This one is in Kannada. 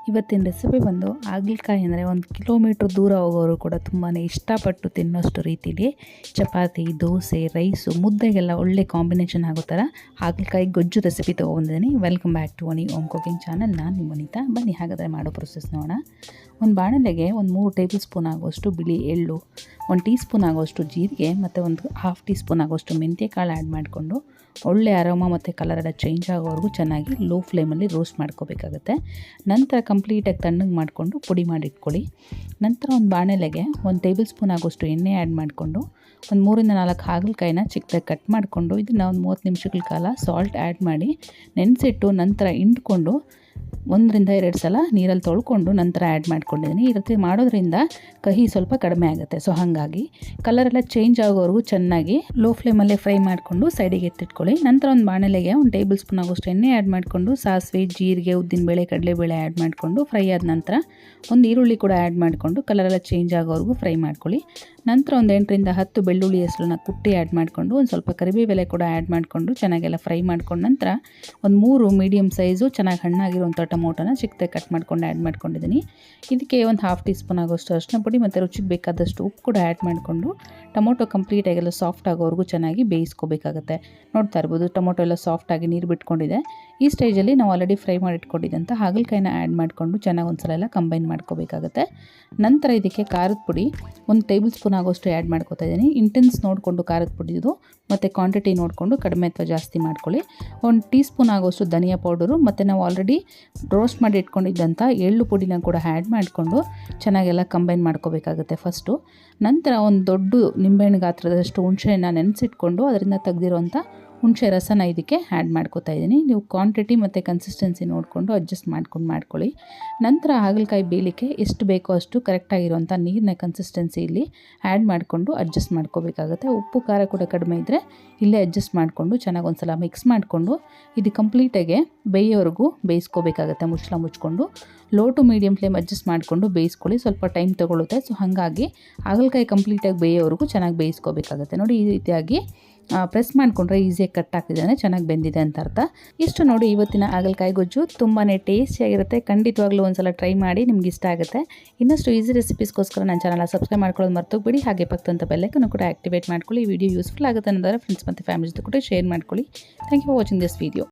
ಇವತ್ತಿನ ರೆಸಿಪಿ ಬಂದು ಹಾಗಲಕಾಯಿ ಅಂದರೆ 1 ಕಿಲೋಮೀಟ್ರ್ ದೂರ ಹೋಗೋರು ಕೂಡ ತುಂಬಾ ಇಷ್ಟಪಟ್ಟು ತಿನ್ನೋಷ್ಟು ರೀತಿಲಿ ಚಪಾತಿ, ದೋಸೆ, ರೈಸು, ಮುದ್ದೆಗೆಲ್ಲ ಒಳ್ಳೆ ಕಾಂಬಿನೇಷನ್ ಆಗೋ ಥರ ಹಾಗಲಕಾಯಿ ಗೊಜ್ಜು ರೆಸಿಪಿ ತೊಗೊಂಡಿದ್ದೀನಿ. Welcome back to Vani home cooking channel. ನಾನು ನಿಮ್ಮ ವನಿತಾ. ಬನ್ನಿ ಹಾಗಾದರೆ ಮಾಡೋ ಪ್ರೊಸೆಸ್ ನೋಡೋಣ. ಒಂದು ಬಾಣಲೆಗೆ ಒಂದು 3 ಟೇಬಲ್ ಸ್ಪೂನ್ ಆಗುವಷ್ಟು ಬಿಳಿ ಎಳ್ಳು, 1 ಟೀ ಸ್ಪೂನ್ ಆಗುವಷ್ಟು ಜೀರಿಗೆ ಮತ್ತು ಒಂದು ಹಾಫ್ ಟೀ ಸ್ಪೂನ್ ಆಗುವಷ್ಟು ಮೆಂತ್ಯ ಕಾಳು ಆ್ಯಡ್ ಮಾಡಿಕೊಂಡು ಒಳ್ಳೆ ಅರೋಮಾ ಮತ್ತು ಕಲರ್ ಎಲ್ಲ ಚೇಂಜ್ ಆಗೋವರೆಗೂ ಚೆನ್ನಾಗಿ ಲೋ ಫ್ಲೇಮಲ್ಲಿ ರೋಸ್ಟ್ ಮಾಡ್ಕೋಬೇಕಾಗುತ್ತೆ. ನಂತರ ಕಂಪ್ಲೀಟಾಗಿ ತಣ್ಣಗೆ ಮಾಡಿಕೊಂಡು ಪುಡಿ ಮಾಡಿಟ್ಕೊಳ್ಳಿ. ನಂತರ ಒಂದು ಬಾಣಲೆಗೆ 1 ಟೇಬಲ್ ಸ್ಪೂನ್ ಆಗುವಷ್ಟು ಎಣ್ಣೆ ಆ್ಯಡ್ ಮಾಡಿಕೊಂಡು ಒಂದು 3 ರಿಂದ 4 ಹಾಗಲಕಾಯಿನ ಚಿಕ್ಕದಾಗಿ ಕಟ್ ಮಾಡಿಕೊಂಡು ಇದನ್ನು ಒಂದು 30 ನಿಮಿಷಗಳ ಕಾಲ ಸಾಲ್ಟ್ ಆ್ಯಡ್ ಮಾಡಿ ನೆನೆಸಿಟ್ಟು ನಂತರ ಹಿಂಡ್ಕೊಂಡು 1 ರಿಂದ 2 ಸಲ ನೀರಲ್ಲಿ ತೊಳ್ಕೊಂಡು ನಂತರ ಆ್ಯಡ್ ಮಾಡ್ಕೊಂಡಿದ್ದೀನಿ. ಈ ರೀತಿ ಮಾಡೋದ್ರಿಂದ ಕಹಿ ಸ್ವಲ್ಪ ಕಡಿಮೆ ಆಗುತ್ತೆ. ಸೊ ಹಾಗಾಗಿ ಕಲರೆಲ್ಲ ಚೇಂಜ್ ಆಗೋವರೆಗೂ ಚೆನ್ನಾಗಿ ಲೋ ಫ್ಲೇಮಲ್ಲೇ ಫ್ರೈ ಮಾಡಿಕೊಂಡು ಸೈಡಿಗೆ ಎತ್ತಿಟ್ಕೊಳ್ಳಿ. ನಂತರ ಒಂದು ಬಾಣಲೆಗೆ 1 ಟೇಬಲ್ ಸ್ಪೂನ್ ಆಗೋಷ್ಟು ಎಣ್ಣೆ ಆ್ಯಡ್ ಮಾಡಿಕೊಂಡು ಸಾಸಿವೆ, ಜೀರಿಗೆ, ಉದ್ದಿನಬೇಳೆ, ಕಡಲೆಬೇಳೆ ಆ್ಯಡ್ ಮಾಡಿಕೊಂಡು ಫ್ರೈ ಆದ ನಂತರ ಒಂದು ಈರುಳ್ಳಿ ಕೂಡ ಆ್ಯಡ್ ಮಾಡಿಕೊಂಡು ಕಲರೆಲ್ಲ ಚೇಂಜ್ ಆಗೋವರೆಗೂ ಫ್ರೈ ಮಾಡ್ಕೊಳ್ಳಿ. ನಂತರ ಒಂದು 8 ರಿಂದ 10 ಬೆಳ್ಳುಳ್ಳಿ ಹೆಸರನ್ನ ಕುಟ್ಟಿ ಆ್ಯಡ್ ಮಾಡಿಕೊಂಡು ಒಂದು ಸ್ವಲ್ಪ ಕರಿಬೇವೆಲೆ ಕೂಡ ಆ್ಯಡ್ ಮಾಡಿಕೊಂಡು ಚೆನ್ನಾಗೆಲ್ಲ ಫ್ರೈ ಮಾಡ್ಕೊಂಡು ನಂತರ ಒಂದು 3 ಮೀಡಿಯಮ್ ಸೈಜು ಚೆನ್ನಾಗಿ ಹಣ್ಣಾಗಿರುವಂಥ ಟೊಮೊಟೊನ ಚಿಕ್ಕದಾಗಿ ಕಟ್ ಮಾಡ್ಕೊಂಡು ಆ್ಯಡ್ ಮಾಡ್ಕೊಂಡಿದ್ದೀನಿ. ಇದಕ್ಕೆ ಒಂದು ಹಾಫ್ ಟೀ ಸ್ಪೂನ್ ಆಗೋಷ್ಟು ಅರಿಶಿನ ಪುಡಿ ಮತ್ತು ರುಚಿಗೆ ಬೇಕಾದಷ್ಟು ಉಪ್ಪು ಕೂಡ ಆ್ಯಡ್ ಮಾಡಿಕೊಂಡು ಟೊಮೊಟೊ ಕಂಪ್ಲೀಟಾಗೆಲ್ಲ ಸಾಫ್ಟ್ ಆಗೋವರೆಗೂ ಚೆನ್ನಾಗಿ ಬೇಯಿಸ್ಕೋಬೇಕಾಗುತ್ತೆ. ನೋಡ್ತಾ ಇರ್ಬೋದು ಟೊಮೊಟೊ ಎಲ್ಲ ಸಾಫ್ಟಾಗಿ ನೀರು ಬಿಟ್ಕೊಂಡಿದೆ. ಈ ಸ್ಟೇಜಲ್ಲಿ ನಾವು ಆಲ್ರೆಡಿ ಫ್ರೈ ಮಾಡಿಟ್ಕೊಂಡಿದ್ದಂಥ ಹಾಗಲಕಾಯಿನ ಆ್ಯಡ್ ಮಾಡಿಕೊಂಡು ಚೆನ್ನಾಗಿ ಒಂದು ಸಲ ಎಲ್ಲ ಕಂಬೈನ್ ಮಾಡ್ಕೋಬೇಕಾಗುತ್ತೆ. ನಂತರ ಇದಕ್ಕೆ ಖಾರದ ಪುಡಿ 1 ಟೇಬಲ್ ಸ್ಪೂನ್ ಆಗೋಷ್ಟು ಆ್ಯಡ್ ಮಾಡ್ಕೊತಾ ಇದ್ದೀನಿ. ಇಂಟೆನ್ಸ್ ನೋಡಿಕೊಂಡು ಖಾರದ ಪುಡಿದು ಮತ್ತು ಕ್ವಾಂಟಿಟಿ ನೋಡಿಕೊಂಡು ಕಡಿಮೆ ಅಥವಾ ಜಾಸ್ತಿ ಮಾಡ್ಕೊಳ್ಳಿ. 1 ಟೀ ಸ್ಪೂನ್ ಆಗೋಷ್ಟು ಧನಿಯಾ ಪೌಡರು ಮತ್ತು ನಾವು ಆಲ್ರೆಡಿ ರೋಸ್ಟ್ ಮಾಡಿ ಇಟ್ಕೊಂಡಿದ್ದಂಥ ಎಳ್ಳು ಪುಡಿನ ಕೂಡ ಆ್ಯಡ್ ಮಾಡಿಕೊಂಡು ಚೆನ್ನಾಗೆಲ್ಲ ಕಂಬೈನ್ ಮಾಡ್ಕೋಬೇಕಾಗುತ್ತೆ ಫಸ್ಟು. ನಂತರ ಒಂದು ದೊಡ್ಡ ನಿಂಬೆಹಣ್ಣು ಗಾತ್ರದಷ್ಟು ಹುಣಸೆಹಣ್ಣು ನೆನೆಸಿಟ್ಕೊಂಡು ಅದರಿಂದ ತೆಗೆದಿರೋಂಥ ಹುಣಸೆ ರಸನ ಇದಕ್ಕೆ ಆ್ಯಡ್ ಮಾಡ್ಕೋತಾ ಇದ್ದೀನಿ. ನೀವು ಕ್ವಾಂಟಿಟಿ ಮತ್ತು ಕನ್ಸಿಸ್ಟೆನ್ಸಿ ನೋಡಿಕೊಂಡು ಅಡ್ಜಸ್ಟ್ ಮಾಡ್ಕೊಳ್ಳಿ. ನಂತರ ಹಾಗಲಕಾಯಿ ಬೇಯಲಿಕ್ಕೆ ಎಷ್ಟು ಬೇಕೋ ಅಷ್ಟು ಕರೆಕ್ಟಾಗಿರುವಂಥ ನೀರಿನ ಕನ್ಸಿಸ್ಟೆನ್ಸಿ ಇಲ್ಲಿ ಆ್ಯಡ್ ಮಾಡಿಕೊಂಡು ಅಡ್ಜಸ್ಟ್ ಮಾಡ್ಕೋಬೇಕಾಗುತ್ತೆ. ಉಪ್ಪು ಖಾರ ಕೂಡ ಕಡಿಮೆ ಇದ್ದರೆ ಇಲ್ಲೇ ಅಡ್ಜಸ್ಟ್ ಮಾಡಿಕೊಂಡು ಚೆನ್ನಾಗಿ ಒಂದು ಸಲ ಮಿಕ್ಸ್ ಮಾಡಿಕೊಂಡು ಇದು ಕಂಪ್ಲೀಟಾಗಿ ಬೇಯೋವರೆಗೂ ಬೇಯಿಸ್ಕೋಬೇಕಾಗುತ್ತೆ. ಮುಚ್ಚಳ ಮುಚ್ಕೊಂಡು low to medium flame adjust ಮಾಡಿಕೊಂಡು ಬೇಯಿಸ್ಕೊಳ್ಳಿ. ಸ್ವಲ್ಪ ಟೈಮ್ ತೊಗೊಳುತ್ತೆ. ಸೊ ಹಾಗಾಗಿ ಹಾಗಲಕಾಯಿ ಕಂಪ್ಲೀಟಾಗಿ ಬೇಯೋವರೆಗೂ ಚೆನ್ನಾಗಿ ಬೇಯಿಸ್ಕೋಬೇಕಾಗುತ್ತೆ. ನೋಡಿ ಈ ರೀತಿಯಾಗಿ ಪ್ರೆಸ್ ಮಾಡಿಕೊಂಡ್ರೆ ಈಸಿಯಾಗಿ ಕಟ್ ಆಗ್ತಿದ್ದಾನೆ, ಚೆನ್ನಾಗಿ ಬೆಂದಿದೆ ಅಂತ ಅರ್ಥ. ಇಷ್ಟು ನೋಡಿ ಇವತ್ತಿನ ಹಾಗಲಕಾಯಿ ಗೊಜ್ಜು ತುಂಬಾ ಟೇಸ್ಟಿಯಾಗಿರುತ್ತೆ. ಖಂಡಿತವಾಗ್ಲೂ ಒಂದು ಸಲ ಟ್ರೈ ಮಾಡಿ, ನಿಮ್ಗೆ ಇಷ್ಟ ಆಗುತ್ತೆ. ಇನ್ನಷ್ಟು ಈಸಿ ರೆಸಿಪೀಸ್ಗೋಸ್ಕರ ನನ್ನ ಚಾನಲ್ ಸಬ್ಸ್ಕ್ರೈಬ್ ಮಾಡ್ಕೊಳ್ಳೋದು ಮರ್ತೋಗ್ಬಿಡಿ. ಹಾಗೆ ಪಕ್ಕದಂಥ ಬೆಲ್ಲೈಕನ್ನು ಕೂಡ ಆಕ್ಟಿವೇಟ್ ಮಾಡ್ಕೊಳ್ಳಿ. ವಿಡಿಯೋ ಯೂಸ್ಫುಲ್ ಆಗುತ್ತೆ ಅನ್ನೋದಾದ್ರೆ ಫ್ರೆಂಡ್ಸ್ ಮತ್ತು ಫ್ಯಾಮಿಲಿ ಜೊತೆ ಕೂಡ ಶೇರ್ ಮಾಡ್ಕೊಳ್ಳಿ. Thank you for watching this video.